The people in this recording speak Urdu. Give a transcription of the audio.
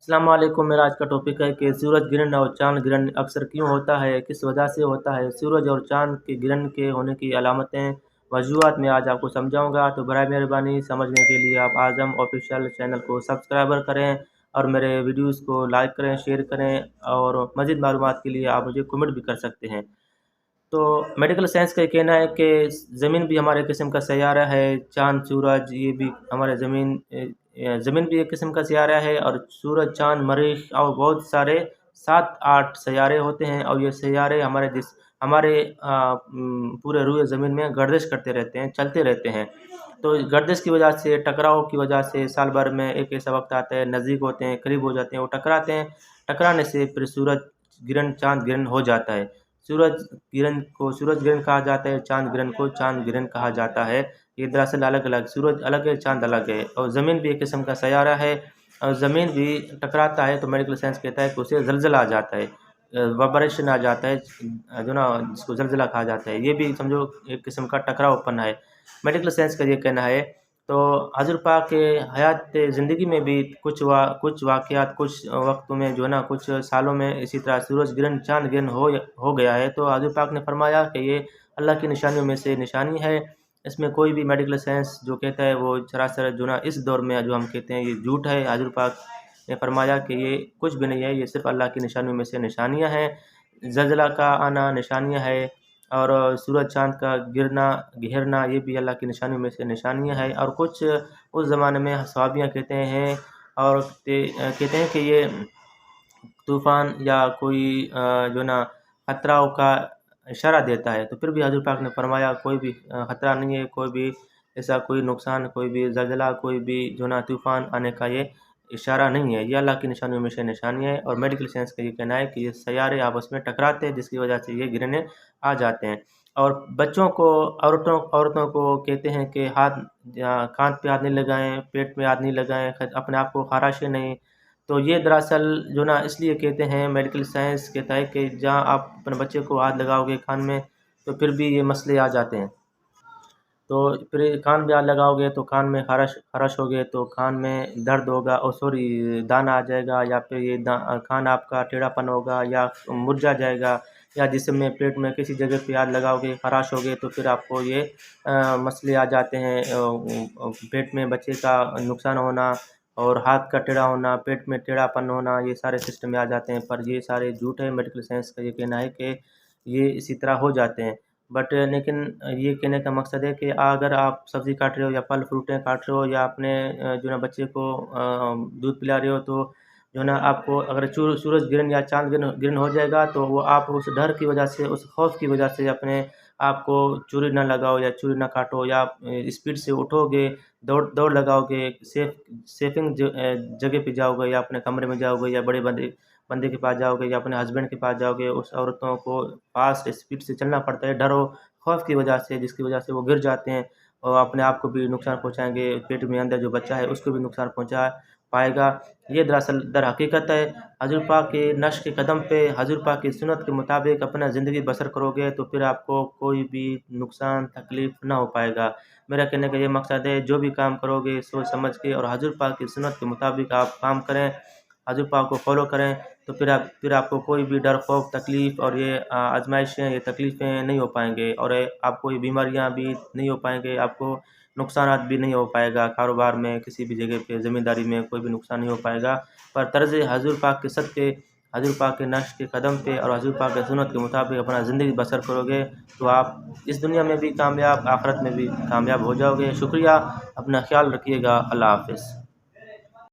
السلام علیکم۔ میرا آج کا ٹاپک ہے کہ سورج گرہن اور چاند گرہن اکثر کیوں ہوتا ہے، کس وجہ سے ہوتا ہے، سورج اور چاند کے گرہن کے ہونے کی علامتیں وجوہات میں آج آپ کو سمجھاؤں گا۔ تو برائے مہربانی سمجھنے کے لیے آپ اعظم آفیشیل چینل کو سبسکرائبر کریں اور میرے ویڈیوز کو لائک کریں، شیئر کریں، اور مزید معلومات کے لیے آپ مجھے کمنٹ بھی کر سکتے ہیں۔ تو میڈیکل سائنس کا یہ کہنا ہے کہ زمین بھی ہمارے قسم کا سیارہ ہے، چاند سورج یہ بھی ہمارے زمین بھی ایک قسم کا سیارہ ہے، اور سورج، چاند، مریخ اور بہت سارے 7-8 سیارے ہوتے ہیں، اور یہ سیارے ہمارے پورے روئے زمین میں گردش کرتے رہتے ہیں، چلتے رہتے ہیں۔ تو گردش کی وجہ سے، ٹکراؤ کی وجہ سے سال بھر میں ایک ایسا وقت آتا ہے، نزدیک ہوتے ہیں، قریب ہو جاتے ہیں، وہ ٹکراتے ہیں، ٹکرانے سے پھر سورج گرہن، چاند گرہن ہو جاتا ہے۔ سورج گرہن کو سورج گرہن کہا جاتا ہے، چاند گرہن کو چاند گرہن کہا جاتا ہے۔ یہ دراصل الگ الگ، سورج الگ ہے، چاند الگ ہے، اور زمین بھی ایک قسم کا سیارہ ہے، اور زمین بھی ٹکراتا ہے تو میڈیکل سائنس کہتا ہے کہ اسے زلزلہ آ جاتا ہے، وائبریشن آ جاتا ہے، جو نا جس کو زلزلہ کہا جاتا ہے۔ یہ بھی سمجھو ایک قسم کا ٹکراؤ پن ہے، میڈیکل سائنس کا یہ کہنا ہے۔ تو حضور پاک کے حیات زندگی میں بھی کچھ واقعات، کچھ وقتوں میں جو ہے نا، کچھ سالوں میں اسی طرح سورج گرہن، چاند گرہن ہو گیا ہے، تو حضور پاک نے فرمایا کہ یہ اللہ کی نشانیوں میں سے نشانی ہے۔ اس میں کوئی بھی میڈیکل سائنس جو کہتا ہے وہ سراسر جو نا اس دور میں جو ہم کہتے ہیں یہ جھوٹ ہے۔ حضور پاک نے فرمایا کہ یہ کچھ بھی نہیں ہے، یہ صرف اللہ کی نشانیوں میں سے نشانیاں ہیں۔ زلزلہ کا آنا نشانیاں ہے، اور سورج چاند کا گھرنا یہ بھی اللہ کی نشانیوں میں سے نشانیاں ہے۔ اور کچھ اس زمانے میں صحابیاں کہتے ہیں کہ یہ طوفان یا کوئی جو نا خطراؤں کا اشارہ دیتا ہے، تو پھر بھی حضور پاک نے فرمایا کوئی بھی خطرہ نہیں ہے، کوئی بھی ایسا کوئی نقصان، کوئی بھی زلزلہ، کوئی بھی جو نا طوفان آنے کا یہ اشارہ نہیں ہے، یہ اللہ کی نشانیوں میں سے نشانی ہے۔ اور میڈیکل سائنس کا یہ کہنا ہے کہ یہ سیارے آپس میں ٹکراتے ہیں، جس کی وجہ سے یہ گرہنیں آ جاتے ہیں۔ اور بچوں کو، عورتوں کو کہتے ہیں کہ کان پہ ہاتھ نہیں لگائیں، پیٹ پہ ہاتھ نہیں لگائیں، اپنے آپ کو خراشیں نہیں۔ تو یہ دراصل جو نا اس لیے کہتے ہیں، میڈیکل سائنس کہتا ہے کہ جہاں آپ اپنے بچے کو ہاتھ لگاؤ گے کان میں تو پھر بھی یہ مسئلے آ جاتے ہیں۔ تو پھر کان میں ہاتھ لگاؤ گے تو کان میں خراش ہوگے تو کان میں درد ہوگا، دانہ آ جائے گا، یا پھر یہ کان آپ کا ٹیڑھا پن ہوگا، یا مرجھا جائے گا، یا جسم میں پیٹ میں کسی جگہ پہ ہاتھ لگاؤ گے، خراش ہوگے تو پھر آپ کو یہ مسئلے آ جاتے ہیں، پیٹ میں بچے کا نقصان ہونا، اور ہاتھ کا ٹیڑھا ہونا، پیٹ میں ٹیڑھا پن ہونا، یہ سارے سسٹم میں آ جاتے ہیں۔ پر یہ سارے جھوٹ ہے، میڈیکل سائنس کا یہ کہنا ہے کہ یہ اسی طرح ہو جاتے ہیں۔ لیکن یہ کہنے کا مقصد ہے کہ اگر آپ سبزی کاٹ رہے ہو، یا پھل فروٹیں کاٹ رہے ہو، یا اپنے جو نا بچے کو دودھ پلا رہے ہو، تو جو نا آپ کو اگر سورج گرہن یا چاند گرہن ہو جائے گا تو وہ آپ اس ڈر کی وجہ سے، اس خوف کی وجہ سے اپنے آپ کو چوری نہ لگاؤ، یا چوری نہ کاٹو، یا اسپیڈ سے اٹھو گے، دوڑ لگاؤ گے، سیفنگ جگہ پہ جاؤ گے، یا اپنے کمرے میں جاؤ گے، یا بڑے بندے کے پاس جاؤ گے، یا اپنے ہسبینڈ کے پاس جاؤ گے، اس عورتوں کو فاسٹ اسپیڈ سے چلنا پڑتا ہے، ڈر و خوف کی وجہ سے، جس کی وجہ سے وہ گر جاتے ہیں، اور اپنے آپ کو بھی نقصان پہنچائیں گے، پیٹ میں اندر جو بچہ ہے اس کو بھی نقصان پہنچا پائے گا۔ یہ دراصل در حقیقت ہے۔ حضور پاک کے نقش کے قدم پہ، حضور پاک کی سنت کے مطابق اپنا زندگی بسر کرو گے تو پھر آپ کو کوئی بھی نقصان، تکلیف نہ ہو پائے گا۔ میرا کہنے کا یہ مقصد ہے، جو بھی کام کرو گے سوچ سمجھ کے اور حضور پاک کی سنت کے مطابق آپ کام کریں، حضور پاک کو فالو کریں، تو پھر آپ کو کوئی بھی ڈر، خوف، تکلیف اور یہ آزمائشیں، یہ تکلیفیں نہیں ہو پائیں گے، اور آپ کو یہ بیماریاں بھی نہیں ہو پائیں گے، آپ کو نقصانات بھی نہیں ہو پائے گا، کاروبار میں، کسی بھی جگہ پہ، زمینداری میں کوئی بھی نقصان نہیں ہو پائے گا۔ پر طرز حضور پاک کے صدقے، حضور پاک کے نقش کے قدم پہ اور حضور پاک کے سنت کے مطابق اپنا زندگی بسر کرو گے تو آپ اس دنیا میں بھی کامیاب، آخرت میں بھی کامیاب ہو جاؤ گے۔ شکریہ، اپنا خیال رکھیے گا، اللہ حافظ۔